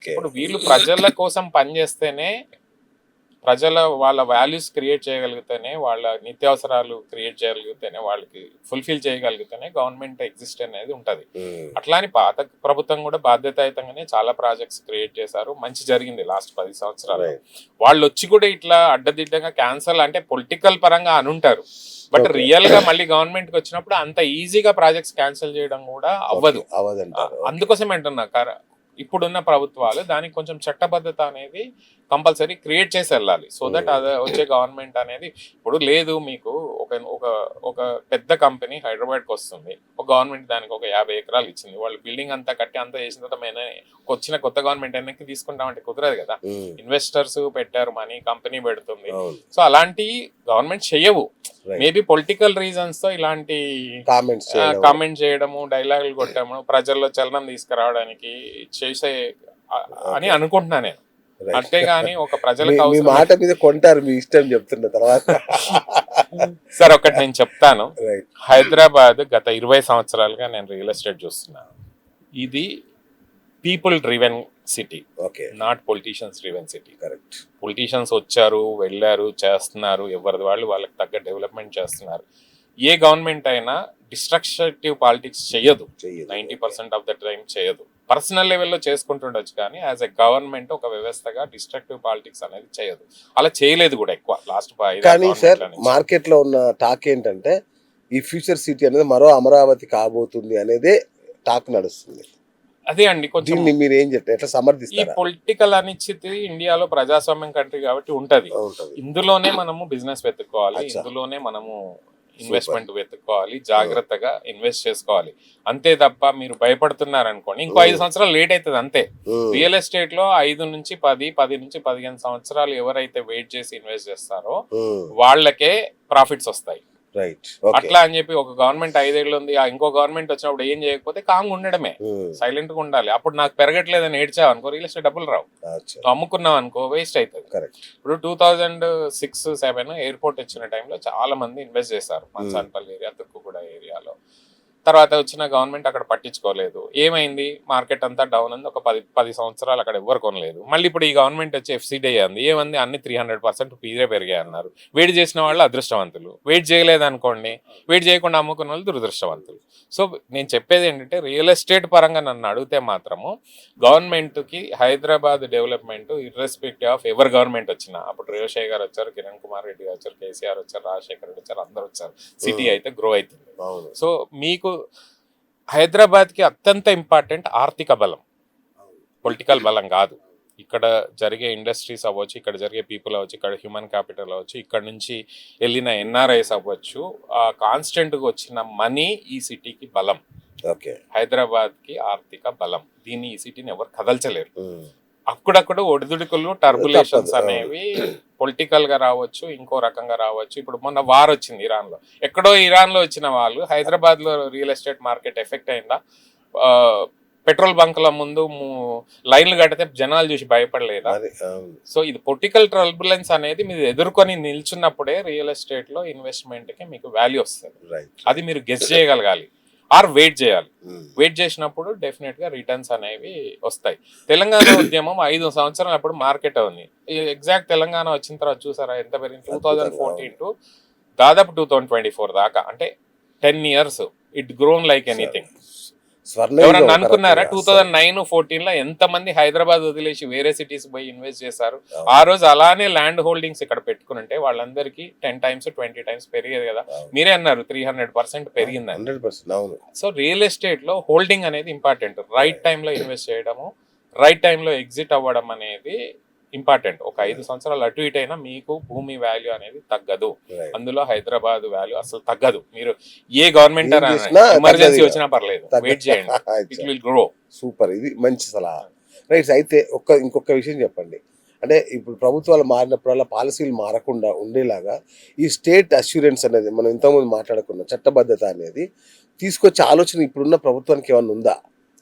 ఇప్పుడు వీళ్ళు ప్రజల కోసం పనిచేస్తేనే, వాళ్ళ వాల్యూస్ క్రియేట్ చేయగలిగితేనే, వాళ్ళ నిత్యావసరాలు క్రియేట్ చేయగలిగితేనే, వాళ్ళకి ఫుల్ఫిల్ చేయగలిగితేనే గవర్నమెంట్ ఎగ్జిస్ట్ అనేది ఉంటుంది. అట్లా అని పాత ప్రభుత్వం కూడా బాధ్యతాయుతంగానే చాలా ప్రాజెక్ట్స్ క్రియేట్ చేశారు. మంచి జరిగింది లాస్ట్ 10 సంవత్సరాలు. వాళ్ళు వచ్చి కూడా ఇట్లా అడ్డదిడ్డంగా క్యాన్సల్ అంటే పొలిటికల్ పరంగా అనుంటారు. బట్ రియల్ గా మళ్ళీ గవర్నమెంట్ కి వచ్చినప్పుడు అంత ఈజీగా ప్రాజెక్ట్స్ క్యాన్సిల్ చేయడం కూడా అవ్వదు. అందుకోసం అంటున్నా, ఇప్పుడున్న ప్రభుత్వాలు దానికి కొంచెం చట్టబద్ధత అనేది కంపల్సరీ క్రియేట్ చేసి వెళ్ళాలి. సో దట్ అదే వచ్చే గవర్నమెంట్ అనేది ఇప్పుడు లేదు. మీకు ఒక ఒక ఒక పెద్ద కంపెనీ హైదరాబాద్కి వస్తుంది, ఒక గవర్నమెంట్ దానికి ఒక 50 ఎకరాలు ఇచ్చింది, వాళ్ళు బిల్డింగ్ అంతా కట్టి అంతా చేసిన తర్వాత మేము వచ్చిన కొత్త గవర్నమెంట్ వెనక్కి తీసుకుంటామంటే కుదరదు కదా. ఇన్వెస్టర్స్ పెట్టారు, మనీ కంపెనీ పెడుతుంది. సో అలాంటి గవర్నమెంట్ చెయ్యవు. మేబీ పొలిటికల్ రీజన్స్ తో ఇలాంటి కామెంట్ చేయడము, డైలాగులు కొట్టడము, ప్రజల్లో చలనం తీసుకురావడానికి చేసే అని అనుకుంటున్నా నేను. అంతేగాని ఒక ప్రజలకు మాట మీద కొంటారు, మీ ఇష్టం చెప్తున్న తర్వాత. సార్ ఒకటి నేను చెప్తాను. హైదరాబాద్ గత 20 సంవత్సరాలుగా నేను రియల్ ఎస్టేట్ చూస్తున్నాను. ఇది people driven city, not politicians driven city. Correct. Politicians వచ్చారు, వెళ్ళారు, చేస్తున్నారు, ఎవరిది వాళ్ళు వాళ్ళకి తగ్గ డెవలప్మెంట్ చేస్తున్నారు. ఏ గవర్నమెంట్ అయినా డిస్ట్రక్టివ్ పాలిటిక్స్ చేయదు. 90% ఆఫ్ ద టైం చేయదు. పర్సనల్ లెవెల్లో చేసుకుంటుండొచ్చు, కానీ యాజ్ ఎ గవర్నమెంట్ ఒక వ్యవస్థగా డిస్ట్రక్టివ్ పాలిటిక్స్ అనేది చేయదు. అలా చేయలేదు కూడా ఎక్కువ లాస్ట్ 5 కానీ సార్ మార్కెట్ లో ఉన్న టాక్ ఏంటంటే ఈ ఫ్యూచర్ సిటీ అనేది మరో అమరావతి కాబోతుంది అనేదే టాక్ నడుస్తుంది. అదే అండి, కొంచెం మీరు ఏం చెప్తారు, ఎట్లా సమర్థిస్తారు? ఈ పొలిటికల్ అనిశ్చితి ఇండియాలో ప్రజాస్వామ్యం కంట్రీ కాబట్టి ఉంటది. ఇందులోనే మనము బిజినెస్ వెతుక్కోవాలి, ఇందులోనే మనము ఇన్వెస్ట్మెంట్ వెతుక్కోవాలి, జాగ్రత్తగా ఇన్వెస్ట్ చేసుకోవాలి. అంతే తప్ప మీరు భయపడుతున్నారు అనుకోండి, ఇంకో 5 సంవత్సరాలు లేట్ అవుతుంది అంతే. రియల్ ఎస్టేట్ లో 5 నుంచి 10 నుంచి 15 సంవత్సరాలు ఎవరైతే వెయిట్ చేసి ఇన్వెస్ట్ చేస్తారో వాళ్ళకే ప్రాఫిట్స్ వస్తాయి. అట్లా అని చెప్పి ఒక గవర్నమెంట్ 5 ఏళ్ళు ఉంది, ఇంకో గవర్నమెంట్ వచ్చినప్పుడు ఏం చేయకపోతే కాంగ్ ఉండడమే, సైలెంట్ గా ఉండాలి. అప్పుడు నాకు పెరగట్లేదని ఏడ్చావు అనుకో, రియల్ ఎస్టేట్ డబ్బులు రావు. అమ్ముకున్నావు అనుకో, వేస్ట్ అవుతుంది. ఇప్పుడు 2006-07 ఎయిర్పోర్ట్ వచ్చిన టైంలో చాలా మంది ఇన్వెస్ట్ చేశారు మన్సాన్పల్లి ఏరియా, తుక్కుగూడ ఏరియాలో. తర్వాత వచ్చిన గవర్నమెంట్ అక్కడ పట్టించుకోలేదు. ఏమైంది, మార్కెట్ అంతా డౌన్ ఉంది. ఒక 10 సంవత్సరాలు అక్కడ ఎవ్వరు కొనలేదు. మళ్ళీ ఇప్పుడు ఈ గవర్నమెంట్ వచ్చి ఎఫ్సిడి అయ్యింది. ఏమంది, అన్ని 300% పీజే పెరిగాయి అన్నారు. వెయిట్ చేసిన వాళ్ళు అదృష్టవంతులు, వెయిట్ చేయలేదు అనుకోండి, వెయిట్ చేయకుండా అమ్ముకున్న వాళ్ళు దురదృష్టవంతులు. సో నేను చెప్పేది ఏంటంటే, రియల్ ఎస్టేట్ పరంగా నన్ను అడిగితే మాత్రము గవర్నమెంట్కి Hyderabad development irrespective of ever government వచ్చినా, అప్పుడు రేవశయ్య గారు వచ్చారు, కిరణ్ కుమార్ రెడ్డి గారు వచ్చారు, కేసీఆర్ వచ్చారు, రాజశేఖర్ రెడ్డి వచ్చారు, అందరు వచ్చారు. సిటీ అయితే గ్రో అవుతుంది. సో మీకు హైదరాబాద్ కి అత్యంత ఇంపార్టెంట్ ఆర్థిక బలం, పొలిటికల్ బలం కాదు. ఇక్కడ జరిగే ఇండస్ట్రీస్ అవ్వచ్చు, ఇక్కడ జరిగే పీపుల్ అవ్వచ్చు, ఇక్కడ హ్యూమన్ క్యాపిటల్ అవ్వచ్చు, ఇక్కడ నుంచి వెళ్ళిన ఎన్ఆర్ఐస్ అవ్వచ్చు, కాన్స్టెంట్గా వచ్చిన మనీ ఈ సిటీకి బలం. హైదరాబాద్ కి ఆర్థిక బలం. దీన్ని ఈ సిటీని ఎవరు కదల్చలేరు. అక్కడక్కడ ఒడిదుడుకులు, టర్బులేషన్స్ అనేవి పొలిటికల్ గా రావచ్చు, ఇంకో రకంగా రావచ్చు. ఇప్పుడు మొన్న వార్ వచ్చింది ఇరాన్ లో. ఎక్కడో ఇరాన్ లో వచ్చిన వాళ్ళు హైదరాబాద్ లో రియల్ ఎస్టేట్ మార్కెట్ ఎఫెక్ట్ అయిందా? పెట్రోల్ బంకుల ముందు లైన్లు కడితే జనాలు చూసి భయపడలేదా? సో ఇది పొలిటికల్ టర్బులెన్స్ అనేది మీరు ఎదుర్కొని నిల్చున్నప్పుడే రియల్ ఎస్టేట్ లో ఇన్వెస్ట్మెంట్ కి మీకు వాల్యూ వస్తుంది. అది మీరు గెస్ చేయగలగాలి ఆర్ వెయిట్ చేయాలి. వెయిట్ చేసినప్పుడు డెఫినెట్ గా రిటర్న్స్ అనేవి వస్తాయి. తెలంగాణ ఉద్యమం 5 సంవత్సరాలు అప్పుడు మార్కెట్ ఉంది. ఎగ్జాక్ట్ తెలంగాణ వచ్చిన తర్వాత చూసారా ఎంత పెరిగింది? 2014 టు దాదాపు 2024 దాకా, అంటే 10 years it grown like anything. ఎవరన్నా అనుకున్నారా 2009-14 లో ఎంత మంది హైదరాబాద్ వదిలేసి వేరే సిటీస్ పోయి ఇన్వెస్ట్ చేశారు? ఆ రోజు అలానే ల్యాండ్ హోల్డింగ్స్ ఇక్కడ పెట్టుకుని ఉంటే వాళ్ళందరికీ 10 times 20 times పెరిగేది కదా. మీరే అన్నారు 300% పెరిగిందని. సో రియల్ ఎస్టేట్ లో హోల్డింగ్ అనేది ఇంపార్టెంట్. రైట్ టైంలో ఇన్వెస్ట్ చేయడము, రైట్ టైంలో ఎగ్జిట్ అవ్వడం అనేది ఇంపార్టెంట్. ఒక 5 సంవత్సరాలు అటు ఇటు అయినా మీకు భూమి వాల్యూ అనేది తగ్గదు. అందులో హైదరాబాద్ వాల్యూ అసలు తగ్గదు. మీరు ఏ గవర్నమెంట్ ఎమర్జెన్సీ వచ్చినా పర్లేదు, వెయిట్ చేయండి, ఇట్ విల్ గ్రో. సూపర్, ఇది మంచి సలహా. రైట్. అయితే ఇంకొక విషయం చెప్పండి. అంటే ఇప్పుడు ప్రభుత్వాలు మారినప్పుడల్లా పాలసీలు మారకుండా ఉండేలాగా ఈ స్టేట్ అష్యూరెన్స్ అనేది మనం ఇంతకుముందు మాట్లాడుకున్న చట్టబద్ధత అనేది తీసుకొచ్చే ఆలోచన ఇప్పుడున్న ప్రభుత్వానికి ఏమన్నా ఉందా?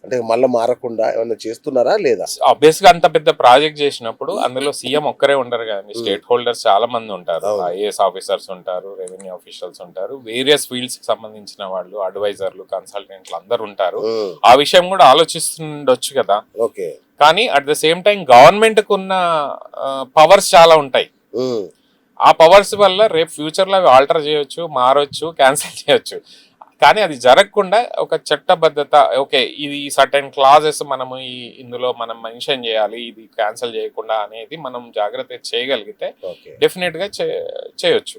అంటే మళ్ళీ మారకుండా ఏమన్నా చేస్తున్నారా లేదా? ఆబ్వియస్ గా అంత పెద్ద ప్రాజెక్ట్ చేసినప్పుడు అందులో సీఎం ఒక్కరే ఉండరు కదండి, స్టేక్ హోల్డర్స్ చాలా మంది ఉంటారు, ఐఏఎస్ ఆఫీసర్స్ ఉంటారు, రెవెన్యూ ఆఫీషియల్స్ ఉంటారు, వేరియస్ ఫీల్డ్స్ కి సంబంధించిన వాళ్ళు, అడ్వైజర్లు, కన్సల్టెంట్లు అందరు ఉంటారు. ఆ విషయం కూడా ఆలోచిస్తుండొచ్చు కదా. ఓకే. కానీ at the same time government కు ఉన్న పవర్స్ చాలా ఉంటాయి. ఆ పవర్స్ వల్ల రేపు ఫ్యూచర్ లో అవి ఆల్టర్ చేయొచ్చు, మారొచ్చు, క్యాన్సిల్ చేయొచ్చు. కానీ అది జరగకుండా ఒక చట్టబద్ధత, ఓకే ఇది సర్టెన్ క్లాజెస్ మనము ఇందులో మనం మెన్షన్ చేయాలి, ఇది క్యాన్సిల్ చేయకుండా అనేది మనం జాగ్రత్త చేయగలిగితే డెఫినెట్ గా చేయొచ్చు.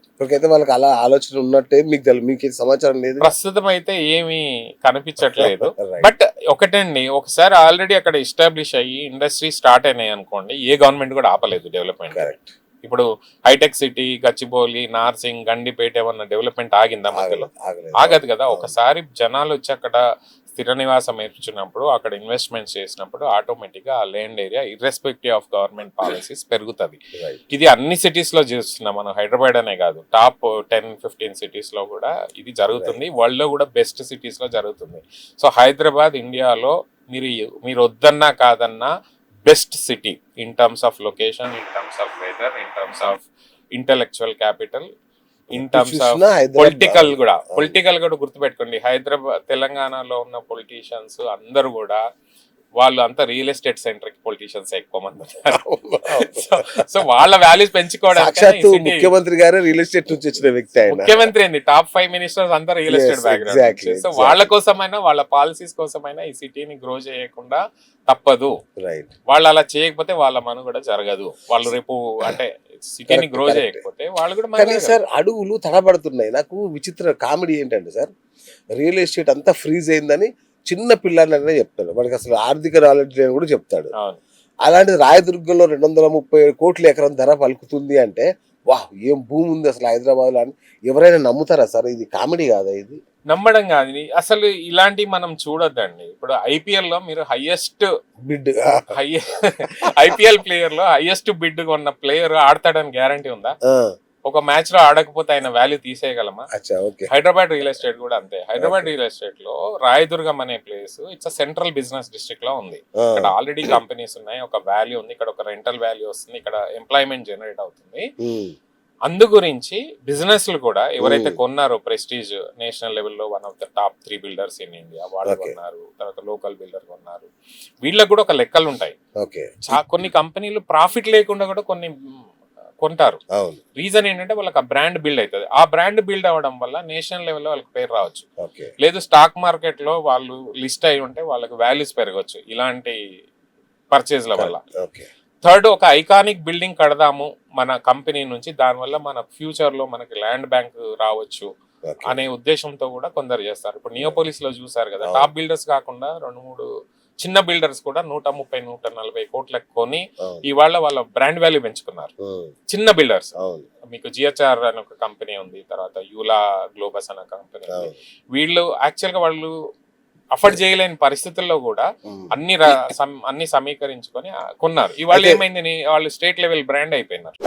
ఇప్పటికైతే వాళ్ళకి అలా ఆలోచన ఉన్నట్టే మీకు సమాచారం లేదు ప్రస్తుతం అయితే ఏమీ కనిపించట్లేదు. బట్ ఒకటండి, ఒకసారి ఆల్రెడీ అక్కడ ఎస్టాబ్లిష్ అయ్యి ఇండస్ట్రీ స్టార్ట్ అయినాయి అనుకోండి, ఏ గవర్నమెంట్ కూడా ఆపలేదు డెవలప్మెంట్. ఇప్పుడు హైటెక్ సిటీ, గచ్చిబౌలి, నార్సింగ్, గండిపేట ఏమన్నా డెవలప్మెంట్ ఆగిందా మధ్యలో? ఆగదు కదా. ఒకసారి జనాలు వచ్చి అక్కడ స్థిర నివాసం ఏర్చున్నప్పుడు, అక్కడ ఇన్వెస్ట్మెంట్స్ చేసినప్పుడు ఆటోమేటిక్ గా ఆ land area irrespective of government policies పెరుగుతుంది. ఇది అన్ని సిటీస్ లో చూస్తున్నాం మనం, హైదరాబాద్ అనే కాదు, టాప్ 10-15 సిటీస్ లో కూడా ఇది జరుగుతుంది. వరల్డ్ లో కూడా బెస్ట్ సిటీస్ లో జరుగుతుంది. సో హైదరాబాద్ ఇండియాలో మీరు వద్దన్నా కాదన్నా best city in terms of location, in terms of weather, in terms of intellectual capital, in terms of political కూడా గుర్తుపెట్టుకోండి. హైదరాబాద్, తెలంగాణలో ఉన్న పొలిటీషియన్స్ అందరూ కూడా వాళ్ళు అంతా రియల్ ఎస్టేట్ సెంట్రిక్ పొలిటీషియన్స్ ఎక్కువ మంది ఉన్నారు. సో వాళ్ళ వాల్యూస్ పెంచుకోవడానికి ముఖ్యమంత్రి గారు రియల్ ఎస్టేట్ నుంచి వచ్చిన వ్యక్తి. ముఖ్యమంత్రి ఏంది, టాప్ 5 మినిస్టర్స్ అంతా రియల్ ఎస్టేట్ బ్యాక్గ్రౌండ్. సో వాళ్ళ కోసమైనా, వాళ్ళ పాలసీస్ కోసమైనా ఈ సిటీని గ్రో చేయకుండా తప్పదు. వాళ్ళు అలా చేయకపోతే వాళ్ళ మనుగడ జరగదు. వాళ్ళు రేపు అంటే సిటీని గ్రో చేయకపోతే వాళ్ళు కూడా. సార్ అడుగులు తడబడుతున్నాయి. నాకు విచిత్ర కామెడీ ఏంటంటే సార్, రియల్ ఎస్టేట్ అంతా ఫ్రీజ్ అయిందని చిన్న పిల్లలనే చెప్తాడు, వాడికి అసలు ఆర్థిక నాలెడ్జ్ అని కూడా చెప్తాడు. అలాంటిది రాయదుర్గంలో 237 కోట్ల ఎకరం ధర పలుకుతుంది అంటే, వాహ్ ఏం భూమి ఉంది అసలు హైదరాబాద్ లో అని ఎవరైనా నమ్ముతారా సార్? ఇది కామెడీ కాదా? ఇది నమ్మడం కాదు అసలు. ఇలాంటివి మనం చూడొద్దండి. ఇప్పుడు ఐపీఎల్ లో మీరు హైయెస్ట్ బిడ్, ఐపీఎల్ ప్లేయర్ లో హైయెస్ట్ బిడ్ ఉన్న ప్లేయర్ ఆడతాడని గ్యారంటీ ఉందా? ఒక మ్యాచ్ లో ఆడకపోతే ఆయన వాల్యూ తీసేయగలమా? హైదరాబాద్ రియల్ ఎస్టేట్ కూడా అంతే. హైదరాబాద్ రియల్ ఎస్టేట్ లో రాయదుర్గం అనే place it's central business district లో ఉంది. ఇక్కడ ఆల్రెడీ కంపెనీస్ ఉన్నాయి, ఒక వాల్యూ ఉంది, ఇక్కడ ఒక రెంటల్ వాల్యూ వస్తుంది, ఇక్కడ ఎంప్లాయ్మెంట్ జనరేట్ అవుతుంది. అందు గురించి బిజినెస్లు కూడా ఎవరైతే కొన్నారో, ప్రెస్టీజ్ నేషనల్ లెవెల్లో 1 of the top 3 builders in India వాళ్ళు కొన్నారు, తర్వాత లోకల్ బిల్డర్ కొన్నారు, వీళ్ళకి కూడా ఒక లెక్కలు ఉంటాయి. కొన్ని కంపెనీలు ప్రాఫిట్ లేకుండా కూడా కొన్ని కొంటారు. రీజన్ ఏంటంటే వాళ్ళకి ఆ బ్రాండ్ బిల్డ్ అవుతుంది. ఆ బ్రాండ్ బిల్డ్ అవ్వడం వల్ల నేషనల్ లెవెల్లో వాళ్ళకి పేరు రావచ్చు, లేదు స్టాక్ మార్కెట్ లో వాళ్ళు లిస్ట్ అయి ఉంటే వాళ్ళకి వాల్యూస్ పెరగవచ్చు ఇలాంటి పర్చేజ్ల వల్ల. థర్డ్, ఒక ఐకానిక్ బిల్డింగ్ కడదాము మన కంపెనీ నుంచి, దానివల్ల మన ఫ్యూచర్ లో మనకి ల్యాండ్ బ్యాంక్ రావచ్చు అనే ఉద్దేశంతో కూడా కొందరు చేస్తారు. ఇప్పుడు నియోపోలిస్ లో చూసారు కదా, టాప్ బిల్డర్స్ కాకుండా 2-3 చిన్న బిల్డర్స్ కూడా 130-140 కోట్లకు కొని ఇవాళ వాళ్ళ బ్రాండ్ వాల్యూ పెంచుకున్నారు. చిన్న బిల్డర్స్, మీకు జిహెచ్ఆర్ అని ఒక కంపెనీ ఉంది, తర్వాత యూలా గ్లోబస్ అనే కంపెనీ ఉంది. వీళ్ళు యాక్చువల్ గా వాళ్ళు అఫోర్డ్ చేయలేని పరిస్థితుల్లో కూడా అన్ని సమీకరించుకొని కొన్నారు. ఇవాళ ఏమైంది, వాళ్ళు స్టేట్ లెవెల్ బ్రాండ్ అయిపోయినారు.